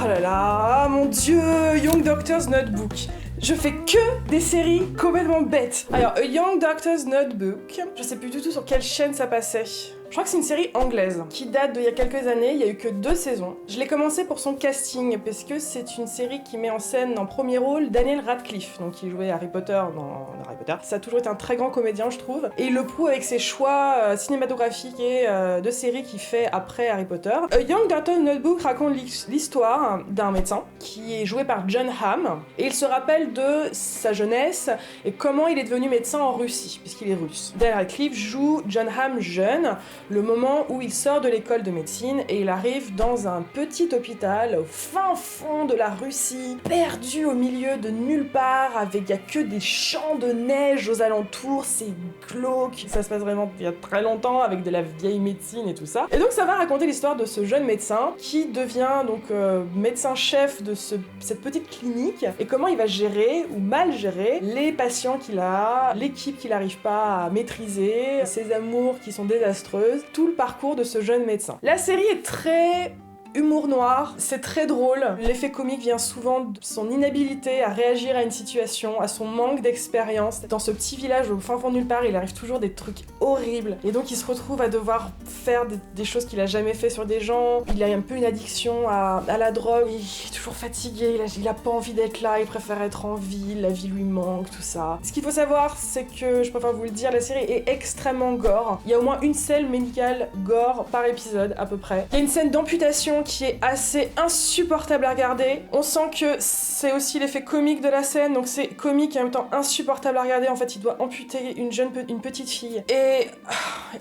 Oh là là, mon dieu, Young Doctor's Notebook. Je fais que des séries complètement bêtes. Alors, A Young Doctor's Notebook, je sais plus du tout sur quelle chaîne ça passait. Je crois que c'est une série anglaise qui date d'il y a quelques années, il y a eu que 2 saisons. Je l'ai commencé pour son casting parce que c'est une série qui met en scène en premier rôle Daniel Radcliffe, donc qui jouait Harry Potter dans Harry Potter. Ça a toujours été un très grand comédien, je trouve, et il le prouve avec ses choix cinématographiques et de séries qu'il fait après Harry Potter. A Young Doctor's Notebook raconte l'histoire d'un médecin qui est joué par John Hamm, et il se rappelle de sa jeunesse et comment il est devenu médecin en Russie, puisqu'il est russe. Daniel Radcliffe joue John Hamm jeune, le moment où il sort de l'école de médecine et il arrive dans un petit hôpital au fin fond de la Russie, perdu au milieu de nulle part, avec il y a que des champs de neige aux alentours, c'est glauque, ça se passe vraiment il y a très longtemps avec de la vieille médecine et tout ça. Et donc ça va raconter l'histoire de ce jeune médecin qui devient donc médecin-chef de cette petite clinique et comment il va gérer ou mal gérer les patients qu'il a, l'équipe qu'il n'arrive pas à maîtriser, ses amours qui sont désastreuses, tout le parcours de ce jeune médecin. La série est très humour noir, c'est très drôle. L'effet comique vient souvent de son inhabilité à réagir à une situation, à son manque d'expérience. Dans ce petit village au fin fond de nulle part, il arrive toujours des trucs horribles. Et donc il se retrouve à devoir faire des choses qu'il a jamais fait sur des gens. Il a un peu une addiction à la drogue. Il est toujours fatigué, il a pas envie d'être là, il préfère être en ville, la vie lui manque, tout ça. Ce qu'il faut savoir, c'est que, je préfère vous le dire, la série est extrêmement gore. Il y a au moins une scène médicale gore par épisode, à peu près. Il y a une scène d'amputation qui est assez insupportable à regarder. On sent que c'est aussi l'effet comique de la scène, donc c'est comique et en même temps insupportable à regarder. En fait, il doit amputer une petite fille. Et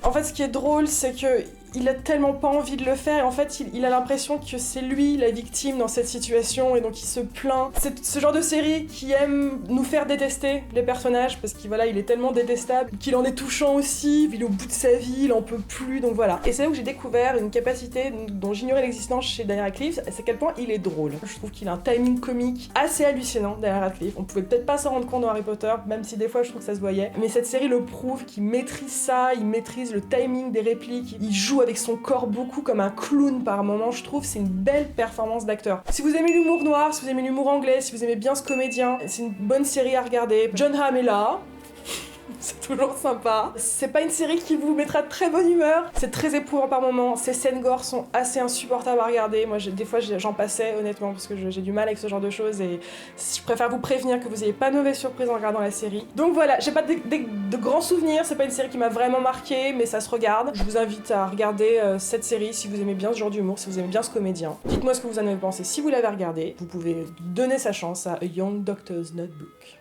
en fait, ce qui est drôle, c'est que il a tellement pas envie de le faire et en fait il a l'impression que c'est lui la victime dans cette situation et donc il se plaint. C'est ce genre de série qui aime nous faire détester les personnages parce qu'il il est tellement détestable qu'il en est touchant aussi, il est au bout de sa vie, il en peut plus, donc voilà. Et c'est là où j'ai découvert une capacité dont j'ignorais l'existence chez Daniel Radcliffe, c'est à quel point il est drôle. Je trouve qu'il a un timing comique assez hallucinant, Daniel Radcliffe. On pouvait peut-être pas s'en rendre compte dans Harry Potter, même si des fois je trouve que ça se voyait, mais cette série le prouve qu'il maîtrise ça, il maîtrise le timing des répliques, il joue avec son corps beaucoup comme un clown par moment, je trouve c'est une belle performance d'acteur. Si vous aimez l'humour noir, si vous aimez l'humour anglais, si vous aimez bien ce comédien, c'est une bonne série à regarder. John Hamm est là. C'est toujours sympa. C'est pas une série qui vous mettra de très bonne humeur. C'est très éprouvant par moments. Ces scènes gore sont assez insupportables à regarder. Moi, des fois, j'en passais, honnêtement, parce que j'ai du mal avec ce genre de choses et je préfère vous prévenir que vous n'ayez pas de mauvaise surprise en regardant la série. Donc voilà, j'ai pas de grands souvenirs. C'est pas une série qui m'a vraiment marqué, mais ça se regarde. Je vous invite à regarder cette série si vous aimez bien ce genre d'humour, si vous aimez bien ce comédien. Dites-moi ce que vous en avez pensé si vous l'avez regardé. Vous pouvez donner sa chance à A Young Doctor's Notebook.